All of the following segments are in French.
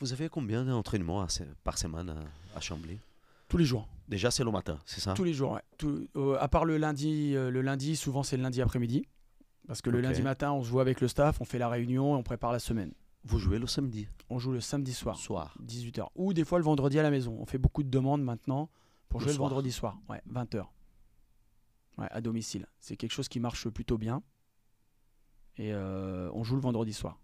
Vous avez combien d'entraînements par semaine à Chambly? Tous les jours. Déjà, c'est le matin, c'est ça? Tous les jours, ouais. À part le lundi, souvent c'est le lundi après-midi. Parce que le Ok. lundi matin, on se voit avec le staff, on fait la réunion et on prépare la semaine. Vous jouez le samedi On joue le samedi soir, soir. 18h. Ou des fois le vendredi à la maison. On fait beaucoup de demandes maintenant pour Le jouer le soir. vendredi soir, ouais, 20h. Ouais, à domicile. C'est quelque chose qui marche plutôt bien. Et on joue le vendredi soir.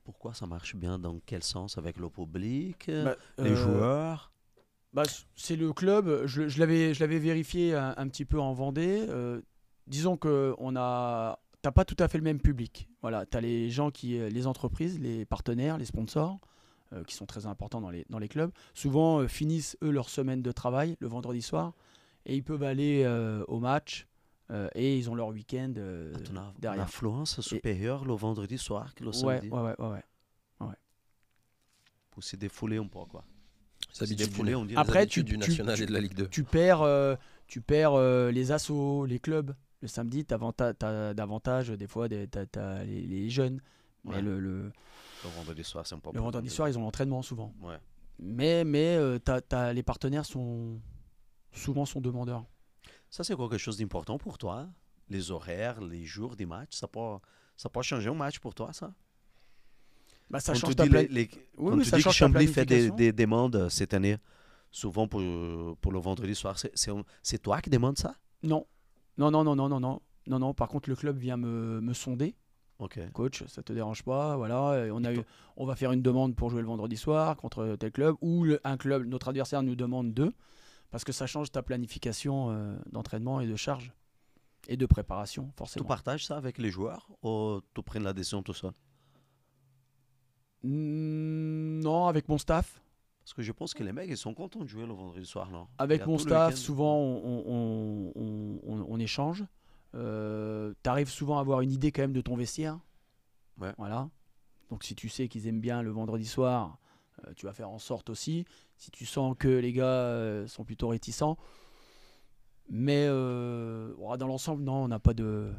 Pourquoi ça marche bien? Dans quel sens? Avec le public, Bah, les joueurs? Bah, c'est le club. Je l'avais vérifié un petit peu en Vendée. Disons que t'as pas tout à fait le même public. Voilà, t'as les gens les entreprises, les partenaires, les sponsors, qui sont très importants dans les clubs. Souvent finissent eux leur semaine de travail le vendredi soir et ils peuvent aller au match et ils ont leur week-end Une derrière. affluence supérieure le vendredi soir que le Ouais, samedi. ouais. Pour se défouler un peu, quoi. C'est Se habitude défouler, on dit. Après, habitudes du national et de la Ligue 2. Tu perds les assos, les clubs. Le samedi, t'as davantage, des fois, t'as les jeunes. Mais Ouais. le vendredi soir, c'est un peu le vendredi soir, ils ont l'entraînement souvent. Ouais. Mais les partenaires sont demandeurs. Ça, c'est quelque chose d'important pour toi? Les horaires, les jours des matchs, ça peut changer un match pour toi, ça? Bah, ça Quand change tu ta dis, plan- les- Oui, quand oui, tu ça dis que change ta Chambly fait planification. des demandes cette année, souvent pour le vendredi soir, c'est toi qui demandes ça? Non. Non. Par contre, le club vient me sonder. Ok. Coach, ça te dérange pas, voilà. Et Il on va faire une demande pour jouer le vendredi soir contre tel club, ou un club, notre adversaire nous demande deux, parce que ça change ta planification d'entraînement et de charge et de préparation, Tu forcément. partages ça avec les joueurs ou tu prends la décision tout seul? Non, avec mon staff. Parce que je pense que les mecs, ils sont contents de jouer le vendredi soir, non? Il y Avec a mon tout le staff, week-end. souvent on échange. T'arrives souvent à avoir une idée quand même de ton vestiaire. Ouais. Voilà. Donc si tu sais qu'ils aiment bien le vendredi soir, tu vas faire en sorte aussi. Si tu sens que les gars sont plutôt réticents. Mais dans l'ensemble, non, on n'a pas de.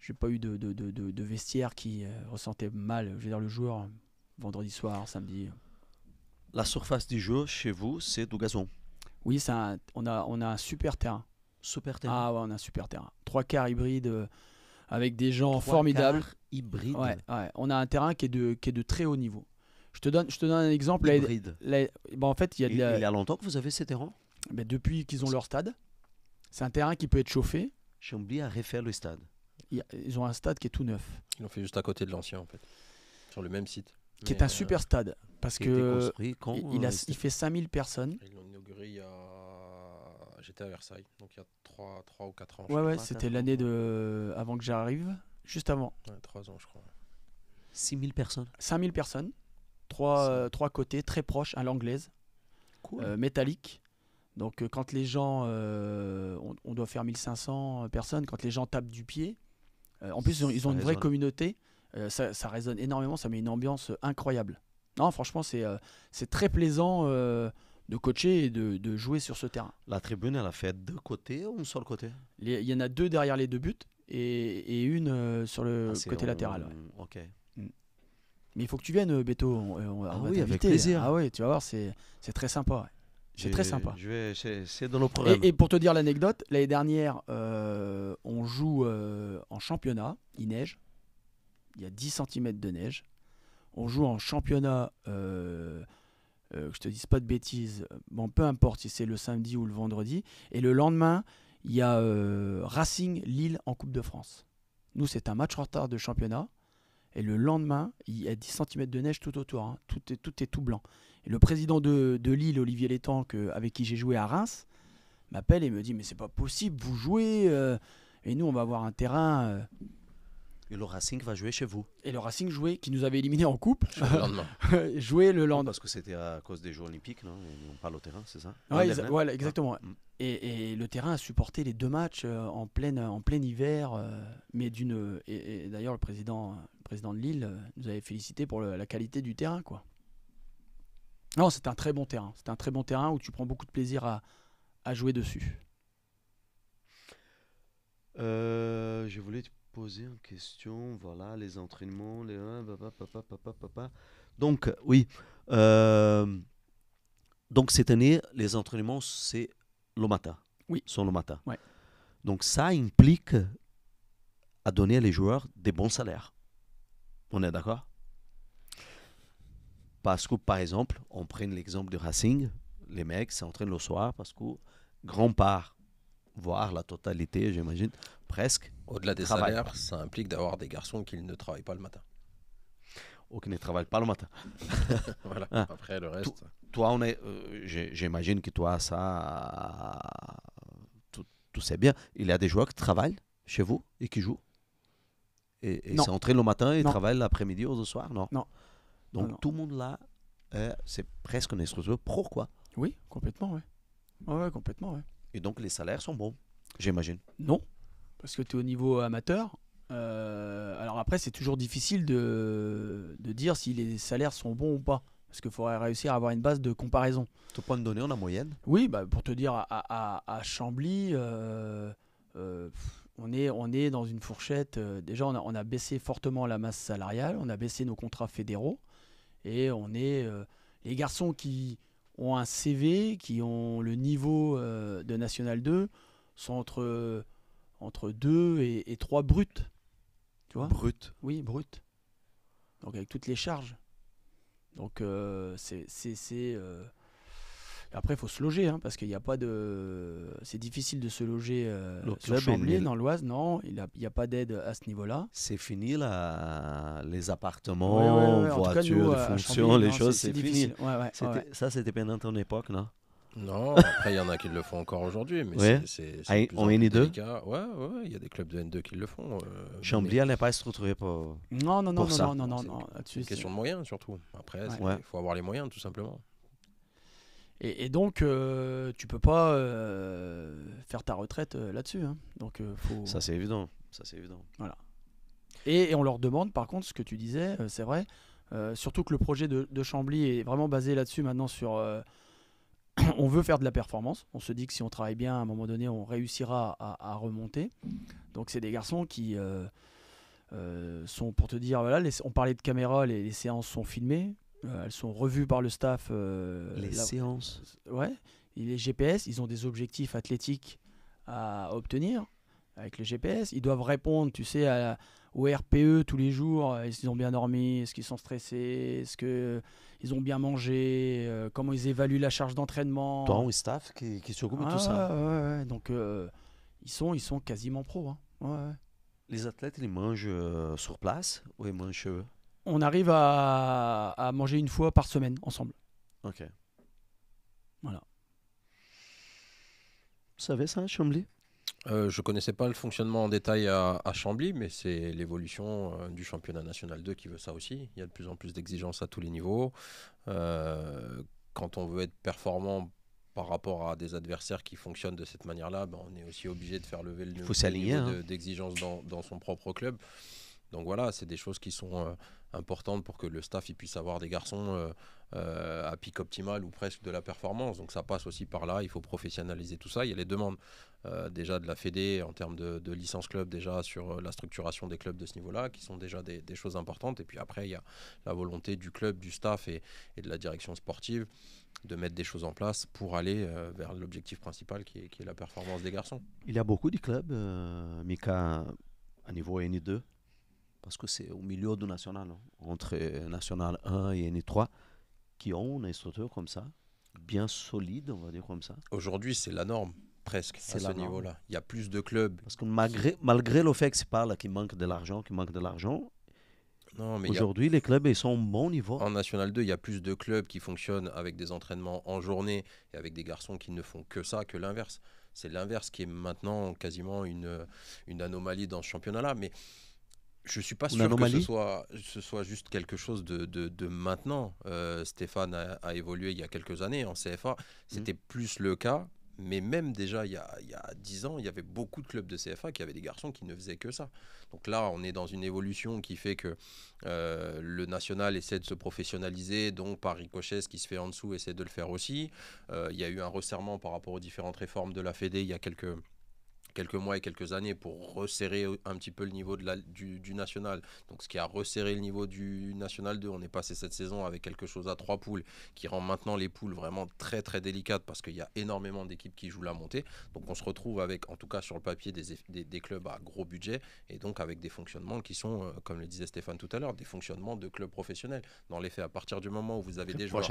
J'ai pas eu de vestiaire qui ressentait mal. Je veux dire, le joueur, vendredi soir, samedi. La surface du jeu chez vous, c'est du gazon. Oui, on a un super terrain. Super terrain. Ah ouais, on a un super terrain. 3 quarts hybride avec des gens 3 formidables. quarts hybride. Ouais. On a un terrain qui est de très haut niveau. Je te donne un exemple. Hybride. En fait, Il y a longtemps que vous avez ces terrains? depuis qu'ils ont leur stade, c'est un terrain qui peut être chauffé. Chambly a refait le stade. Ils ont un stade qui est tout neuf, Ils l'ont fait juste à côté de l'ancien, en fait. Sur le même site. qui est un super stade. Parce Qui a été que construit quand il fait 5000 personnes. Ils l'ont inauguré il y a. J'étais à Versailles, donc il y a 3 ou 4 ans. Ouais, crois, c'était 4 ans, l'année avant que j'arrive. Juste avant. 3 ans, je crois. 6000 personnes. 5000 personnes. Trois côtés très proches à l'anglaise. Cool. Métallique. Donc quand les gens, on doit faire 1500 personnes, quand les gens tapent du pied, en plus ils ont une vraie résonne. communauté, ça résonne énormément, ça met une ambiance incroyable. Non, franchement, c'est très plaisant de coacher et de jouer sur ce terrain. La tribune, elle a fait 2 côtés ou un seul côté? Il y en a 2 derrière les 2 buts et une sur le C'est côté latéral. Ouais. Ok. Mais il faut que tu viennes, Beto. On va oui, avec t'inviter. plaisir. Ah oui, tu vas voir, c'est très sympa. Ouais. C'est très sympa. C'est dans le programme. Et pour te dire l'anecdote, l'année dernière, on joue en championnat, il neige, il y a 10 cm de neige. On joue en championnat, que je te dise pas de bêtises, bon, peu importe si c'est le samedi ou le vendredi. Et le lendemain, il y a Racing Lille en Coupe de France. Nous, c'est un match en retard de championnat. Et le lendemain, il y a 10 cm de neige tout autour. Hein. Tout est tout blanc. Et le président de Lille, Olivier Létang, avec qui j'ai joué à Reims, m'appelle et me dit « Mais c'est pas possible, vous jouez et nous, on va avoir un terrain... Et le Racing va jouer chez vous. Et le Racing jouait, qui nous avait éliminés en coupe, Le lendemain. jouait le Non, lendemain. parce que c'était à cause des Jeux Olympiques, non? Et on parle au terrain, c'est ça? Ouais, L'année voilà, exactement. Ouais. Mm. Et le terrain a supporté les 2 matchs en plein hiver. Mais et d'ailleurs, le président de Lille nous avait félicité pour la qualité du terrain, quoi. Non, c'est un très bon terrain. C'est un très bon terrain où tu prends beaucoup de plaisir à jouer dessus. Je voulais te poser une question. Voilà, les entraînements, Donc, oui. Euh, donc, cette année, les entraînements, c'est le matin. Oui. Sont le matin. Ouais. Donc, ça implique à donner à les joueurs des bons salaires. On est d'accord? Parce que, par exemple, on prenne l'exemple du Racing, les mecs s'entraînent le soir parce que grand part, voire la totalité, j'imagine, presque, Au-delà des travaillent salaires, pas. ça implique d'avoir des garçons qui ne travaillent pas le matin. Ou qui ne travaillent pas le matin. Voilà. Ah. Après, le reste. Toi, j'imagine que toi, ça, tout c'est bien. Il y a des joueurs qui travaillent chez vous et qui jouent. Et Non. s'entraînent le matin et Non. travaillent l'après-midi ou le soir, non? Non. Donc Non. tout le monde là, c'est presque une structure pro, quoi. Oui, complètement, ouais. Ouais, complètement, ouais. Et donc les salaires sont bons, j'imagine. Non, parce que tu es au niveau amateur. Alors après, c'est toujours difficile de dire si les salaires sont bons ou pas. Parce qu'il faudrait réussir à avoir une base de comparaison. Tu peux me donner en moyenne? Oui, bah, pour te dire, à Chambly, on est dans une fourchette. Déjà, on a baissé fortement la masse salariale, on a baissé nos contrats fédéraux. Et on est les garçons qui ont un CV, qui ont le niveau de National 2, sont entre 2 et 3 bruts. Tu vois? Brut. Oui, brut. Donc avec toutes les charges. Donc après, il faut se loger, hein, parce qu'il n'y a pas de. C'est difficile de se loger Le sur club Chambly, est- dans l'Oise. Non, il n'y a pas d'aide à ce niveau-là. C'est fini là, les Ouais, appartements, ouais. En tout cas, voitures nous, de à fonction, Chambly, les non, choses, c'est c'est fini. difficile. Ouais. Ça, c'était pendant ton époque, non? Non, après, il y en a qui le font encore aujourd'hui, mais Ouais. c'est de plus En en plus N2? délicat. Ouais, il y a des clubs de N2 qui le font. Chambly, elle n'est pas structurée pour... Non, Pour ça. non. C'est Là-dessus, une question de moyens, surtout. Après, il Ouais. faut avoir les moyens, tout simplement. Et donc, tu peux pas faire ta retraite là-dessus, hein. Donc, faut... Ça, c'est évident. Ça, c'est évident. Et on leur demande, par contre, ce que tu disais, c'est vrai, surtout que le projet de Chambly est vraiment basé là-dessus maintenant sur... on veut faire de la performance. On se dit que si on travaille bien, à un moment donné, on réussira à remonter. Donc, c'est des garçons qui sont, pour te dire, voilà, on parlait de caméra, les séances sont filmées. Elles sont revues par le staff. Les séances. Ouais. Et les GPS, ils ont des objectifs athlétiques à obtenir avec les GPS. Ils doivent répondre, tu sais, au RPE tous les jours. Est-ce qu'ils ont bien dormi? Est-ce qu'ils sont stressés? Est-ce qu'ils ont bien mangé? Comment ils évaluent la charge d'entraînement? Toi, un staff qui s'occupe de tout ça. Ouais. Donc, ils sont quasiment pros, hein. Ouais. Les athlètes, ils mangent sur place ou ils mangent chez eux? On arrive à manger une fois par semaine ensemble. Ok. Voilà. Vous savez ça, Chambly? Je connaissais pas le fonctionnement en détail à Chambly, mais c'est l'évolution du championnat national 2 qui veut ça aussi. Il y a de plus en plus d'exigences à tous les niveaux. Quand on veut être performant par rapport à des adversaires qui fonctionnent de cette manière-là, on est aussi obligé de faire lever le faut s'aligner, niveau hein. d'exigence dans son propre club. Donc voilà, c'est des choses qui sont importantes pour que le staff il puisse avoir des garçons à pic optimal ou presque de la performance. Donc ça passe aussi par là, il faut professionnaliser tout ça. Il y a les demandes déjà de la Fédé en termes de licence club déjà sur la structuration des clubs de ce niveau-là, qui sont déjà des choses importantes. Et puis après, il y a la volonté du club, du staff et de la direction sportive de mettre des choses en place pour aller vers l'objectif principal qui est la performance des garçons. Il y a beaucoup de clubs, Mika, à niveau N2, parce que c'est au milieu du national, hein, entre National 1 et N3, qui ont une structure comme ça, bien solide, on va dire comme ça. Aujourd'hui, c'est la norme, presque, C'est à ce la norme. niveau-là. Il y a plus de clubs. Parce que malgré le fait que c'est pas là qu'il manque de l'argent, Non, mais aujourd'hui, les clubs, ils sont au bon niveau. en National 2, il y a plus de clubs qui fonctionnent avec des entraînements en journée et avec des garçons qui ne font que ça, que l'inverse. C'est l'inverse qui est maintenant quasiment une anomalie dans ce championnat-là. Mais je ne suis pas Une sûr que anomalie? ce soit juste quelque chose de maintenant. Stéphane a évolué il y a quelques années en CFA. C'était plus le cas. Mais même déjà, il y a 10 ans, il y avait beaucoup de clubs de CFA qui avaient des garçons qui ne faisaient que ça. Donc là, on est dans une évolution qui fait que le national essaie de se professionnaliser, donc par ricochet, ce qui se fait en dessous essaie de le faire aussi. Il y a eu un resserrement par rapport aux différentes réformes de la Fédé il y a quelques quelques mois et quelques années pour resserrer un petit peu le niveau du national. Donc ce qui a resserré le niveau du national 2, on est passé cette saison avec quelque chose à 3 poules qui rend maintenant les poules vraiment très très délicates parce qu'il y a énormément d'équipes qui jouent la montée. Donc on se retrouve avec, en tout cas sur le papier, des clubs à gros budget et donc avec des fonctionnements qui sont, comme le disait Stéphane tout à l'heure, des fonctionnements de clubs professionnels. Dans les faits, à partir du moment où vous avez des joueurs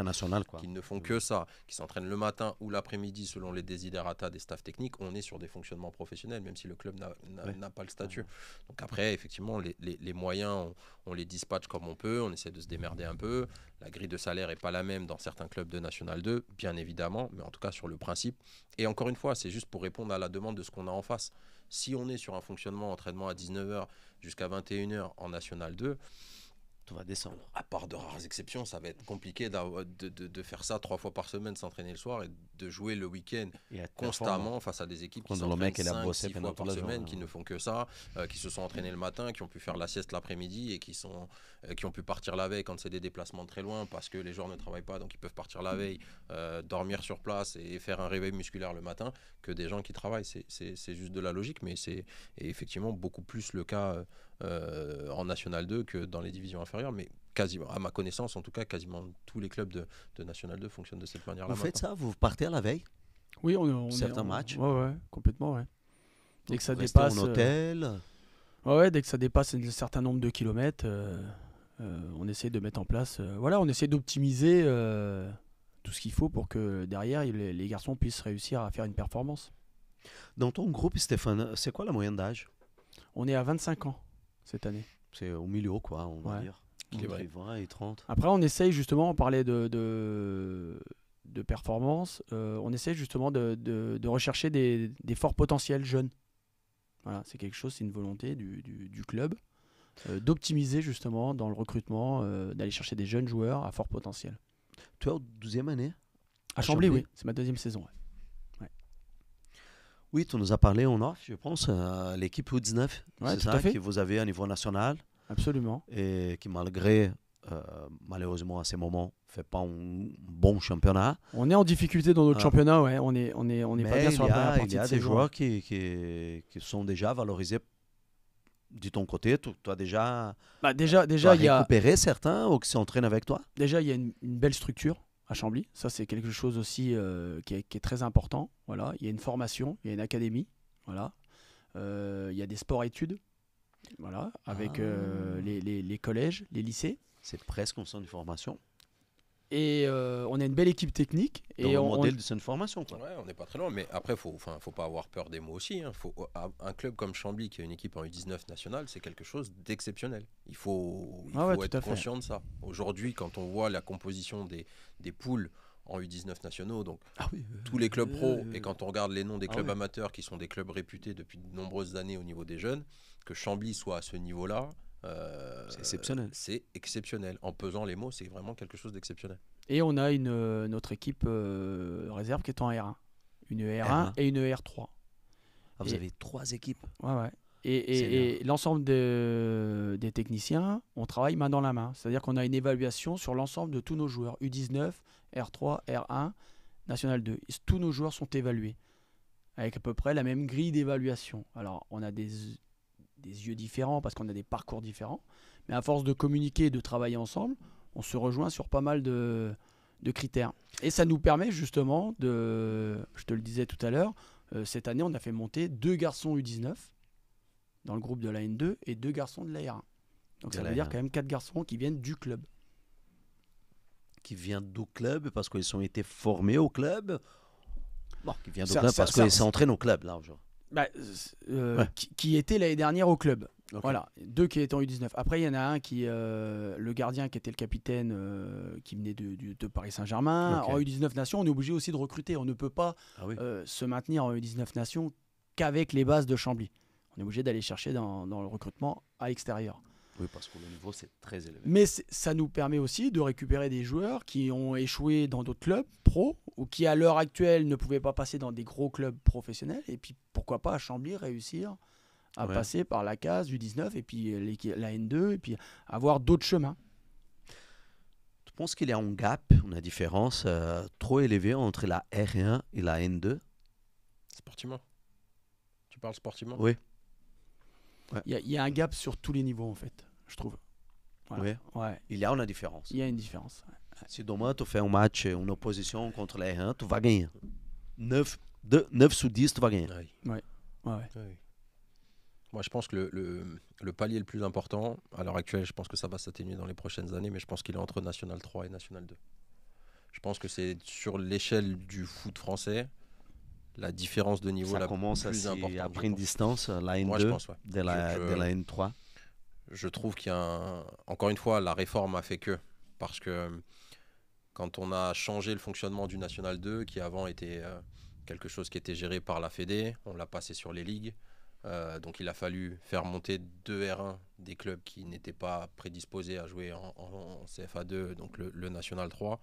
qui ne font que ça, qui s'entraînent le matin ou l'après-midi selon les desiderata des staffs techniques, on est sur des fonctionnements professionnels, même si le club n'a pas le statut. Donc après, effectivement, les moyens, on les dispatche comme on peut, on essaie de se démerder un peu. La grille de salaire n'est pas la même dans certains clubs de National 2, bien évidemment, mais en tout cas sur le principe. Et encore une fois, c'est juste pour répondre à la demande de ce qu'on a en face. Si on est sur un fonctionnement entraînement à 19h jusqu'à 21h en National 2, tout va descendre. À part de rares exceptions, ça va être compliqué de faire ça 3 fois par semaine, s'entraîner le soir et de jouer le week-end constamment face à des équipes qui s'entraînent 5-6 fois par semaine, qui ne font que ça, qui se sont entraînés le matin, qui ont pu faire la sieste l'après-midi et qui ont pu partir la veille quand c'est des déplacements très loin parce que les joueurs ne travaillent pas, donc ils peuvent partir la veille, dormir sur place et faire un réveil musculaire le matin que des gens qui travaillent. C'est juste de la logique, mais c'est effectivement beaucoup plus le cas en National 2 que dans les divisions inférieures, mais quasiment, à ma connaissance en tout cas, quasiment tous les clubs de National 2 fonctionnent de cette manière-là. Vous faites ça, vous partez à la veille? Oui, on certains matchs. Ouais, complètement, ouais. Dès donc que ça restez dépasse en hôtel. Ouais, dès que ça dépasse un certain nombre de kilomètres, on essaie de mettre en place, on essaie d'optimiser tout ce qu'il faut pour que derrière les garçons puissent réussir à faire une performance. Dans ton groupe, Stéphane, c'est quoi la moyenne d'âge? On est à 25 ans cette année. C'est au milieu, quoi, on va dire. Entre 20 et 30. Après, on essaye justement, on parlait de performance, on essaye justement de rechercher des forts potentiels jeunes. Voilà, c'est quelque chose, c'est une volonté du club d'optimiser justement dans le recrutement, d'aller chercher des jeunes joueurs à fort potentiel. Tu es en 12e année? À Chambly, oui, c'est ma 2e saison. Ouais. Oui, tu nous as parlé en off, je pense, l'équipe U19, c'est tout ça à fait. que vous avez à niveau national. Absolument. Et qui, malgré, malheureusement, à ces moments, ne fait pas un bon championnat. On est en difficulté dans notre championnat, ouais. On est pas bien sur la première partie. Il y a des joueurs qui sont déjà valorisés de ton côté. Tu as déjà, déjà il y a récupéré certains ou qui s'entraînent avec toi? Déjà, il y a une belle structure à Chambly. Ça, c'est quelque chose aussi qui est très important. Voilà. Il y a une formation, il y a une académie. Voilà. Il y a des sports-études. Voilà, avec les collèges, les lycées. C'est presque un centre de formation. Et on a une belle équipe technique. Dans le modèle de centre de formation, quoi. Ouais, on n'est pas très loin, mais après, faut pas avoir peur des mots aussi. Hein. Un club comme Chambly, qui a une équipe en U19 nationale, c'est quelque chose d'exceptionnel. Il faut être conscient de ça. Aujourd'hui, quand on voit la composition des poules en U19 nationaux, donc tous les clubs pro, et quand on regarde les noms des clubs amateurs qui sont des clubs réputés depuis de nombreuses années au niveau des jeunes, que Chambly soit à ce niveau-là, c'est exceptionnel. C'est exceptionnel. En pesant les mots, c'est vraiment quelque chose d'exceptionnel. Et on a notre équipe réserve qui est en R1. Une R1 et une R3. Vous avez 3 équipes. Ouais. Et l'ensemble des techniciens, on travaille main dans la main. C'est-à-dire qu'on a une évaluation sur l'ensemble de tous nos joueurs. U19, R3, R1, National 2. Et tous nos joueurs sont évalués avec à peu près la même grille d'évaluation. Alors, on a des yeux différents parce qu'on a des parcours différents. Mais à force de communiquer et de travailler ensemble, on se rejoint sur pas mal de critères. Et ça nous permet justement je te le disais tout à l'heure, cette année, on a fait monter 2 garçons U19 dans le groupe de la N2 et 2 garçons de la R1. Donc ça veut dire quand même 4 garçons qui viennent du club. Qui viennent du club parce qu'ils ont été formés au club. Bon, qui viennent du club parce qu'ils s'entraînent au club, là, aujourd'hui. Qui était l'année dernière au club. Okay. Voilà, 2 qui étaient en U19. Après, il y en a un le gardien qui était le capitaine qui venait de Paris Saint-Germain. Okay. En U19 Nations, on est obligé aussi de recruter. On ne peut pas se maintenir en U19 Nations qu'avec les bases de Chambly. On est obligé d'aller chercher dans le recrutement à l'extérieur. Oui, parce que le niveau, c'est très élevé. Mais ça nous permet aussi de récupérer des joueurs qui ont échoué dans d'autres clubs pro ou qui, à l'heure actuelle, ne pouvaient pas passer dans des gros clubs professionnels. Et puis, pourquoi pas à Chambly réussir à passer par la case du 19 et puis la N2 et puis avoir d'autres chemins. Tu penses qu'il y a un gap, une différence trop élevée entre la R1 et la N2? Sportivement. parles sportivement? Oui. Il y a un gap sur tous les niveaux, en fait, je trouve. Voilà. Oui. Ouais, Il y a une différence. il y a une différence. Si demain tu fais un match, une opposition contre les R1, tu vas gagner. 9 sur 10, tu vas gagner. Oui. Ouais. Oui. Moi, je pense que le palier le plus important, à l'heure actuelle, je pense que ça va s'atténuer dans les prochaines années, mais je pense qu'il est entre National 3 et National 2. Je pense que c'est sur l'échelle du foot français, la différence de niveau Ça la commence plus importante. à prendre distance, la N2 Moi, je pense, ouais. de la N3. Je trouve qu'il y a encore une fois, la réforme a fait que. Parce que quand on a changé le fonctionnement du National 2, qui avant était quelque chose qui était géré par la Fédé, on l'a passé sur les ligues. Donc il a fallu faire monter 2 R1 des clubs qui n'étaient pas prédisposés à jouer en CFA2, donc le National 3.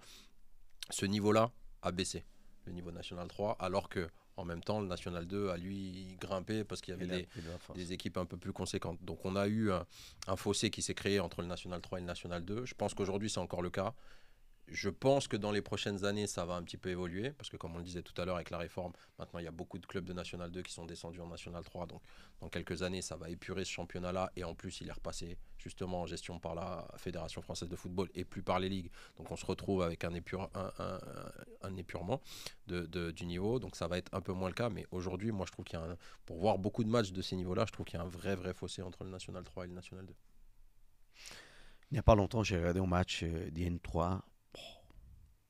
Ce niveau-là a baissé, le niveau National 3, alors que en même temps, le National 2 a lui grimpé parce qu'il y avait des équipes un peu plus conséquentes. Donc on a eu un fossé qui s'est créé entre le National 3 et le National 2. Je pense qu'aujourd'hui, c'est encore le cas. Je pense que dans les prochaines années, ça va un petit peu évoluer, parce que comme on le disait tout à l'heure avec la réforme, maintenant il y a beaucoup de clubs de National 2 qui sont descendus en National 3, donc dans quelques années, ça va épurer ce championnat-là, et en plus, il est repassé justement en gestion par la Fédération française de football et plus par les ligues, donc on se retrouve avec un épurement du niveau, donc ça va être un peu moins le cas, mais aujourd'hui, moi je trouve qu'il y a pour voir beaucoup de matchs de ces niveaux-là, je trouve qu'il y a un vrai fossé entre le National 3 et le National 2. Il n'y a pas longtemps, j'ai regardé un match d'IN3.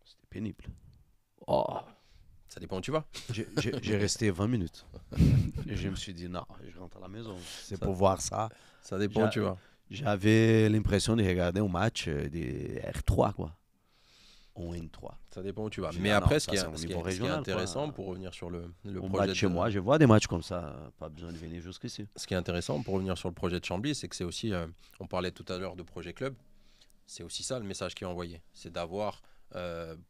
C'était pénible. Ça dépend où tu vas. J'ai resté 20 minutes. Et je me suis dit, non, je rentre à la maison. C'est pour voir ça. Ça dépend où tu vas. J'avais l'impression de regarder un match des R3, quoi. En N3. Ça dépend où tu vas. J'ai Mais dit, après, non, ce qui est régional, intéressant, quoi. pour revenir sur le Au projet match chez moi, je vois des matchs comme ça. Pas besoin de venir jusqu'ici. Ce qui est intéressant, pour revenir sur le projet de Chambly, c'est que c'est aussi, on parlait tout à l'heure de projet club, c'est aussi ça le message qui est envoyé. C'est d'avoir,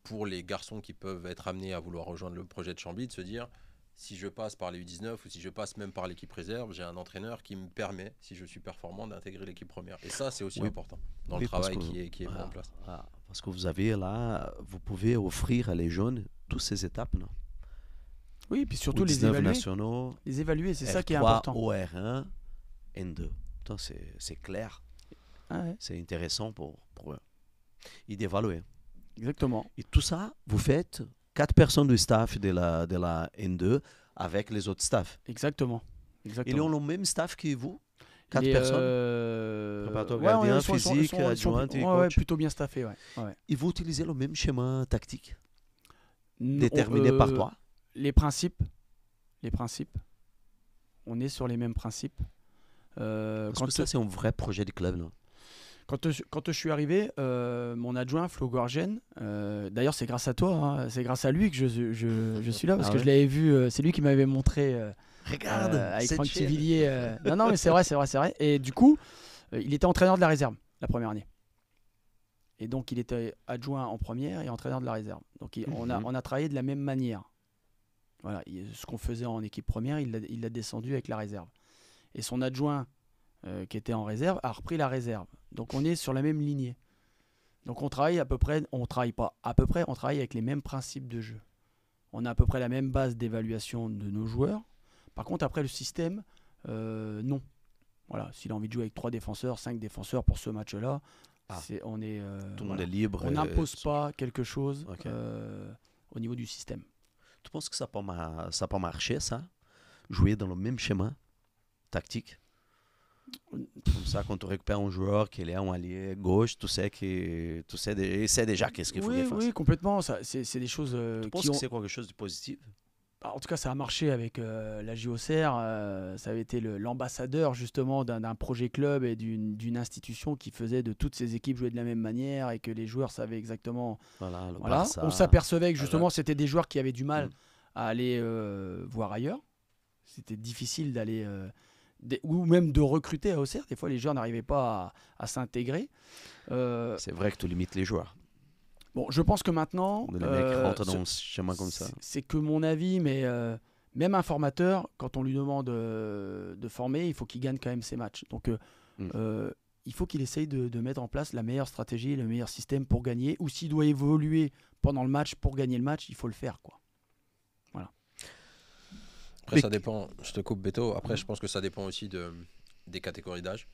pour les garçons qui peuvent être amenés à vouloir rejoindre le projet de Chambly, de se dire, si je passe par les U19 ou si je passe même par l'équipe réserve, j'ai un entraîneur qui me permet, si je suis performant, d'intégrer l'équipe première. Et ça, c'est aussi important dans le travail qui est mis en place. Parce que vous avez là, vous pouvez offrir à les jeunes toutes ces étapes, non? Oui, puis surtout les 19 évaluer. nationaux, Les évaluer, c'est ça qui est R3, important. OR1, N2. Putain, c'est clair. Ah ouais, C'est intéressant pour eux. Et d'évaluer. exactement. Et tout ça, vous faites 4 personnes du staff de la N2 avec les autres staffs. Exactement. Ils ont le même staff que vous? 4 Les, personnes? Préparateur gardien, physique, adjointe et coach. plutôt bien staffés, ouais. Ils vont utiliser le même schéma tactique N- déterminé on- par toi? Les principes. On est sur les mêmes principes. Parce Quand que ça, c'est un vrai projet du club. Là. Quand je suis arrivé, mon adjoint Flo Gorgen, d'ailleurs c'est grâce à toi, hein, c'est grâce à lui que je suis là, parce que je l'avais vu, c'est lui qui m'avait montré Regarde, avec cette Franck chaîne. Tivillier. Non mais c'est vrai. Et du coup, il était entraîneur de la réserve la première année. Et donc il était adjoint en première et entraîneur de la réserve. Donc on a travaillé de la même manière. Voilà, ce qu'on faisait en équipe première, il l'a descendu avec la réserve. Et son adjoint qui était en réserve a repris la réserve. Donc on est sur la même lignée. Donc on travaille à peu près, on travaille pas à peu près, on travaille avec les mêmes principes de jeu. On a à peu près la même base d'évaluation de nos joueurs. Par contre après le système, non. Voilà, s'il a envie de jouer avec 3 défenseurs, 5 défenseurs pour ce match-là, on est tout le monde est libre. On n'impose pas quelque chose Ok. au niveau du système. Tu penses que ça peut marcher, ça? Jouer dans le même schéma tactique? Comme ça, quand tu récupères un joueur qui est un allié gauche, tu sais déjà qu'est-ce qu'il faut qu'il fasse. Oui, complètement. C'est des choses Tu penses que c'est quelque chose de positif? En tout cas, ça a marché avec la JOCR. Ça avait été l'ambassadeur justement d'un projet club et d'une institution qui faisait de toutes ces équipes jouer de la même manière et que les joueurs savaient exactement. Voilà. On s'apercevait que justement c'était des joueurs qui avaient du mal à aller voir ailleurs. C'était difficile d'aller ou même de recruter à Auxerre. Des fois, les joueurs n'arrivaient pas à s'intégrer. C'est vrai que tu limites les joueurs. Bon, je pense que maintenant, Les mecs rentrent dans un schéma comme ça. c'est que mon avis, mais même un formateur, quand on lui demande de former, il faut qu'il gagne quand même ses matchs. Donc, il faut qu'il essaye de mettre en place la meilleure stratégie, le meilleur système pour gagner. Ou s'il doit évoluer pendant le match pour gagner le match, il faut le faire, quoi. Voilà. Après, ça dépend. Je te coupe, Beto. Après, je pense que ça dépend aussi des catégories d'âge.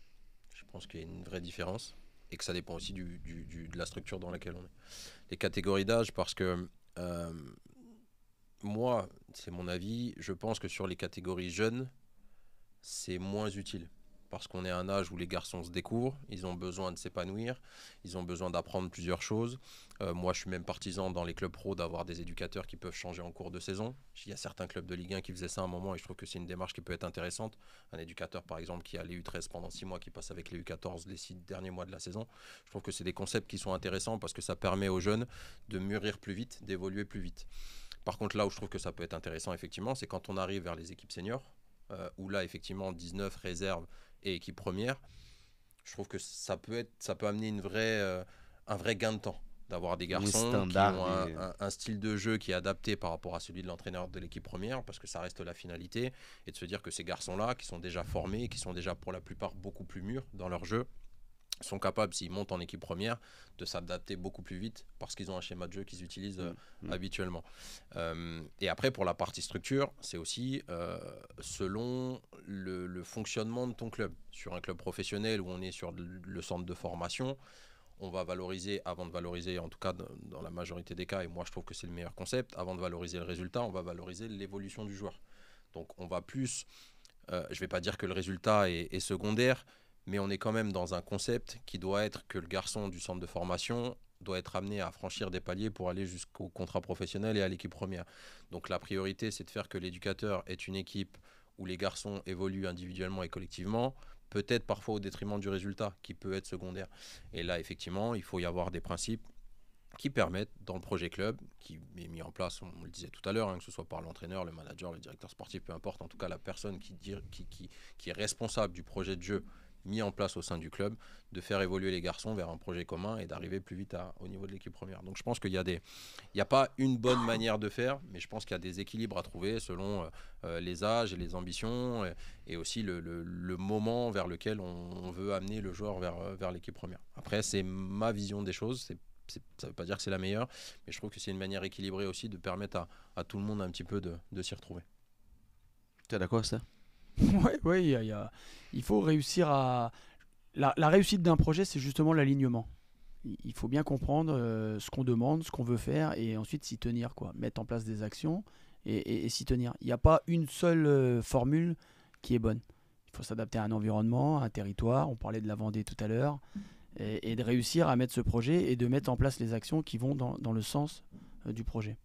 Je pense qu'il y a une vraie différence. Et que ça dépend aussi de la structure dans laquelle on est. Les catégories d'âge, parce que moi, c'est mon avis, je pense que sur les catégories jeunes, c'est moins utile. Parce qu'on est à un âge où les garçons se découvrent, ils ont besoin de s'épanouir, ils ont besoin d'apprendre plusieurs choses. Moi, je suis même partisan dans les clubs pro d'avoir des éducateurs qui peuvent changer en cours de saison. Il y a certains clubs de Ligue 1 qui faisaient ça à un moment et je trouve que c'est une démarche qui peut être intéressante. Un éducateur, par exemple, qui a les U13 pendant 6 mois, qui passe avec les U14 les 6 derniers mois de la saison. Je trouve que c'est des concepts qui sont intéressants parce que ça permet aux jeunes de mûrir plus vite, d'évoluer plus vite. Par contre, là où je trouve que ça peut être intéressant, effectivement, c'est quand on arrive vers les équipes seniors, où là, effectivement, 19 réserves et équipe première, je trouve que ça peut amener un vrai gain de temps d'avoir des garçons qui ont un style de jeu qui est adapté par rapport à celui de l'entraîneur de l'équipe première, parce que ça reste la finalité, et de se dire que ces garçons-là, qui sont déjà formés, qui sont déjà pour la plupart beaucoup plus mûrs dans leur jeu, sont capables, s'ils montent en équipe première, de s'adapter beaucoup plus vite parce qu'ils ont un schéma de jeu qu'ils utilisent habituellement. Et après, pour la partie structure, c'est aussi selon le fonctionnement de ton club. Sur un club professionnel où on est sur le centre de formation, on va valoriser, avant de valoriser, en tout cas dans la majorité des cas, et moi je trouve que c'est le meilleur concept, avant de valoriser le résultat, on va valoriser l'évolution du joueur. Donc on va plus, je ne vais pas dire que le résultat est secondaire, mais on est quand même dans un concept qui doit être que le garçon du centre de formation doit être amené à franchir des paliers pour aller jusqu'au contrat professionnel et à l'équipe première. Donc la priorité, c'est de faire que l'éducateur ait une équipe où les garçons évoluent individuellement et collectivement, peut-être parfois au détriment du résultat, qui peut être secondaire. Et là, effectivement, il faut y avoir des principes qui permettent, dans le projet club, qui est mis en place, on le disait tout à l'heure, que ce soit par l'entraîneur, le manager, le directeur sportif, peu importe, en tout cas la personne qui est responsable du projet de jeu mis en place au sein du club, de faire évoluer les garçons vers un projet commun et d'arriver plus vite au niveau de l'équipe première. Donc je pense qu'il y a pas une bonne manière de faire, mais je pense qu'il y a des équilibres à trouver selon les âges et les ambitions et aussi le moment vers lequel on veut amener le joueur vers l'équipe première. Après, c'est ma vision des choses, ça ne veut pas dire que c'est la meilleure, mais je trouve que c'est une manière équilibrée aussi de permettre à tout le monde un petit peu de s'y retrouver. Tu es d'accord, ça? Oui, il faut réussir à... La réussite d'un projet, c'est justement l'alignement. Il faut bien comprendre ce qu'on demande, ce qu'on veut faire, et ensuite s'y tenir, quoi. Mettre en place des actions et s'y tenir. Il n'y a pas une seule formule qui est bonne. Il faut s'adapter à un environnement, à un territoire. On parlait de la Vendée tout à l'heure. Et de réussir à mettre ce projet et de mettre en place les actions qui vont dans le sens du projet.